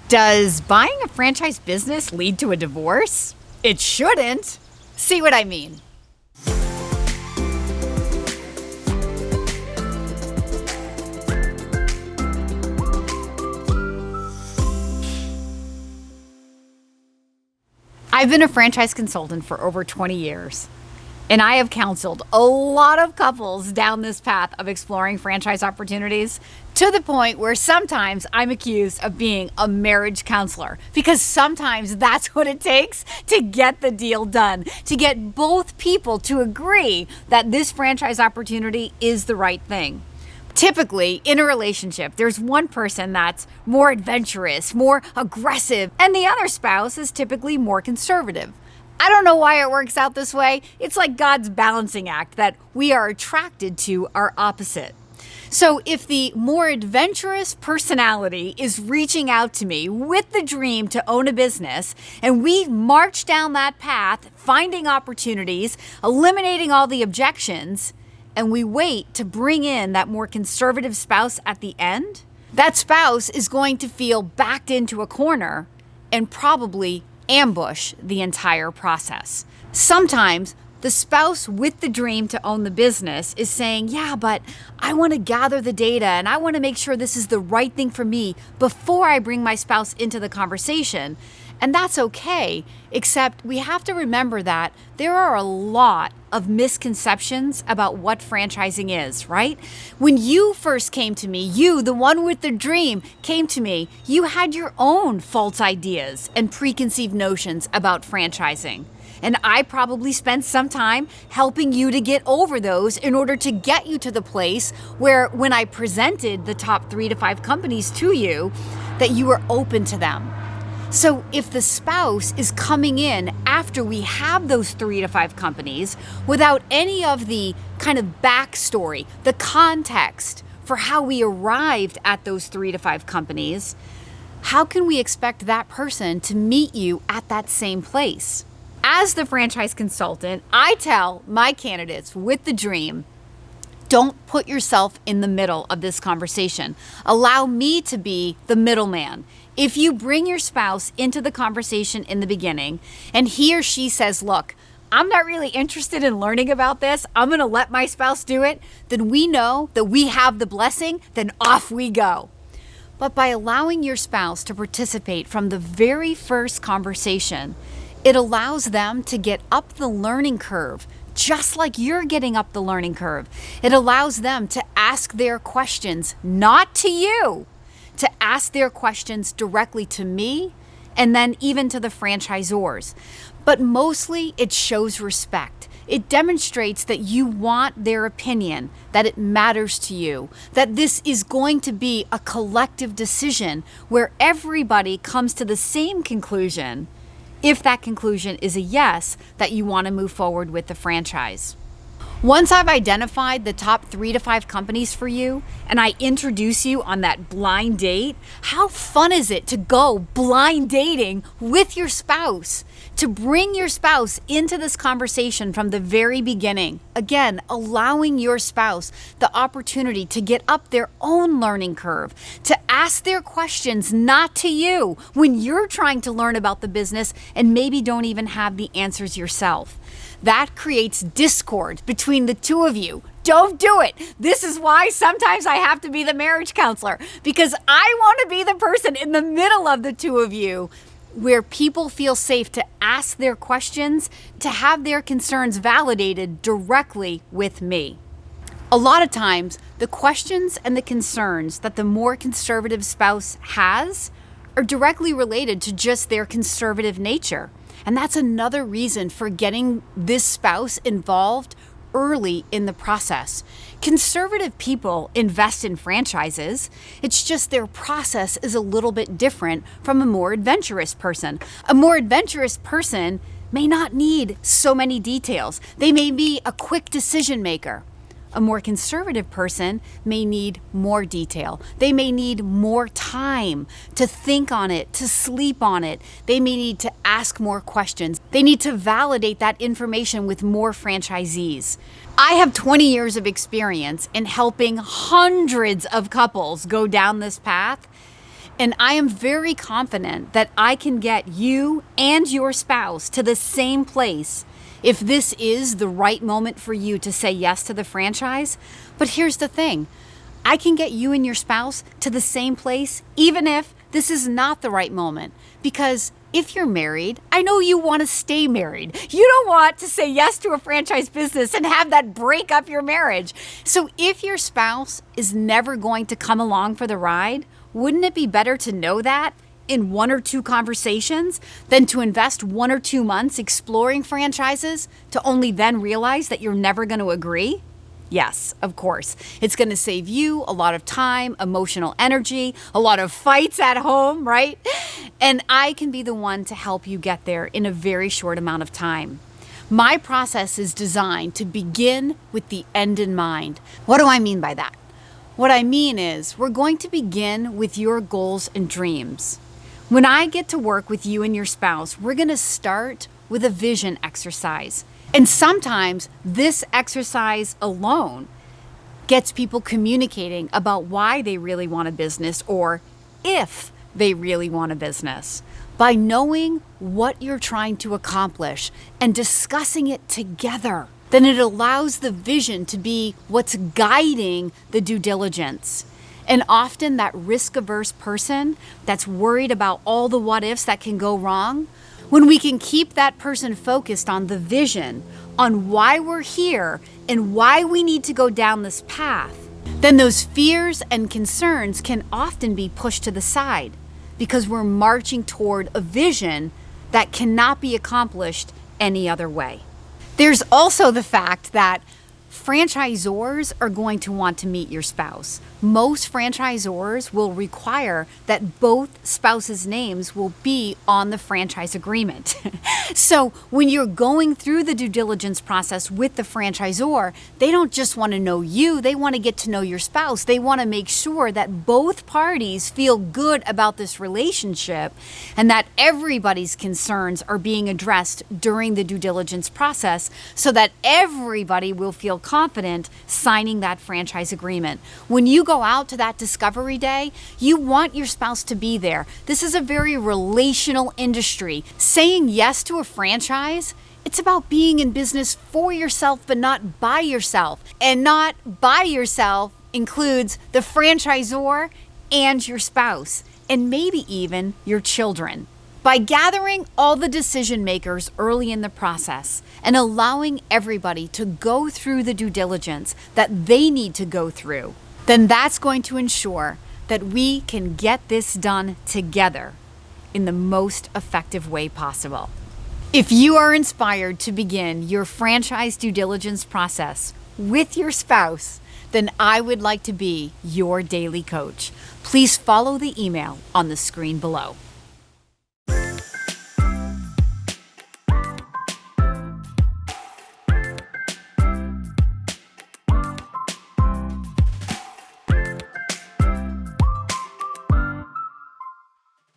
Does buying a franchise business lead to a divorce? It shouldn't. See what I mean? I've been a franchise consultant for over 20 years, and I have counseled a lot of couples down this path of exploring franchise opportunities to the point where sometimes I'm accused of being a marriage counselor because sometimes that's what it takes to get the deal done, to get both people to agree that this franchise opportunity is the right thing. Typically, in a relationship, there's one person that's more adventurous, more aggressive, and the other spouse is typically more conservative. I don't know why it works out this way. It's like God's balancing act that we are attracted to our opposite. So if the more adventurous personality is reaching out to me with the dream to own a business, and we march down that path, finding opportunities, eliminating all the objections, and we wait to bring in that more conservative spouse at the end, that spouse is going to feel backed into a corner and probably ambush the entire process. Sometimes the spouse with the dream to own the business is saying, yeah, but I want to gather the data and I want to make sure this is the right thing for me before I bring my spouse into the conversation. And that's okay, except we have to remember that there are a lot of misconceptions about what franchising is, right? When you first came to me, you, the one with the dream, came to me, you had your own false ideas and preconceived notions about franchising. And I probably spent some time helping you to get over those in order to get you to the place where when I presented the top 3 to 5 companies to you, that you were open to them. So if the spouse is coming in after we have those 3 to 5 companies without any of the kind of backstory, the context for how we arrived at those 3 to 5 companies, how can we expect that person to meet you at that same place? As the franchise consultant, I tell my candidates with the dream, don't put yourself in the middle of this conversation. Allow me to be the middleman. If you bring your spouse into the conversation in the beginning and he or she says, look, I'm not really interested in learning about this, I'm going to let my spouse do it, then we know that we have the blessing, then off we go. But by allowing your spouse to participate from the very first conversation, it allows them to get up the learning curve, just like you're getting up the learning curve. It allows them to ask their questions, not to you, to ask their questions directly to me and then even to the franchisors. But mostly it shows respect. It demonstrates that you want their opinion, that it matters to you, that this is going to be a collective decision where everybody comes to the same conclusion, if that conclusion is a yes, that you want to move forward with the franchise. Once I've identified the top 3 to 5 companies for you and I introduce you on that blind date, how fun is it to go blind dating with your spouse? To bring your spouse into this conversation from the very beginning. Again, allowing your spouse the opportunity to get up their own learning curve, to ask their questions not to you when you're trying to learn about the business and maybe don't even have the answers yourself. That creates discord between the two of you. Don't do it. This is why sometimes I have to be the marriage counselor, because I want to be the person in the middle of the two of you where people feel safe to ask their questions, to have their concerns validated directly with me. A lot of times, the questions and the concerns that the more conservative spouse has are directly related to just their conservative nature. And that's another reason for getting this spouse involved early in the process. Conservative people invest in franchises. It's just their process is a little bit different from a more adventurous person. A more adventurous person may not need so many details. They may be a quick decision maker. A more conservative person may need more detail. They may need more time to think on it, to sleep on it. They may need to ask more questions. They need to validate that information with more franchisees. I have 20 years of experience in helping hundreds of couples go down this path. And I am very confident that I can get you and your spouse to the same place if this is the right moment for you to say yes to the franchise. But here's the thing. I can get you and your spouse to the same place even if this is not the right moment. Because if you're married, I know you want to stay married. You don't want to say yes to a franchise business and have that break up your marriage. So if your spouse is never going to come along for the ride, wouldn't it be better to know that in 1 or 2 conversations than to invest 1 or 2 months exploring franchises to only then realize that you're never going to agree? Yes, of course. It's going to save you a lot of time, emotional energy, a lot of fights at home, right? And I can be the one to help you get there in a very short amount of time. My process is designed to begin with the end in mind. What do I mean by that? What I mean is we're going to begin with your goals and dreams. When I get to work with you and your spouse, we're going to start with a vision exercise. And sometimes this exercise alone gets people communicating about why they really want a business or if they really want a business. By knowing what you're trying to accomplish and discussing it together, then it allows the vision to be what's guiding the due diligence. And often that risk-averse person that's worried about all the what-ifs that can go wrong, when we can keep that person focused on the vision, on why we're here and why we need to go down this path, then those fears and concerns can often be pushed to the side because we're marching toward a vision that cannot be accomplished any other way. There's also the fact that franchisors are going to want to meet your spouse. Most franchisors will require that both spouses' names will be on the franchise agreement. So when you're going through the due diligence process with the franchisor, they don't just want to know you, they want to get to know your spouse. They want to make sure that both parties feel good about this relationship and that everybody's concerns are being addressed during the due diligence process so that everybody will feel confident signing that franchise agreement. When you go out to that discovery day, you want your spouse to be there. This is a very relational industry. Saying yes to a franchise, it's about being in business for yourself, but not by yourself. And not by yourself includes the franchisor and your spouse, and maybe even your children. By gathering all the decision makers early in the process and allowing everybody to go through the due diligence that they need to go through, then that's going to ensure that we can get this done together in the most effective way possible. If you are inspired to begin your franchise due diligence process with your spouse, then I would like to be your daily coach. Please follow the email on the screen below.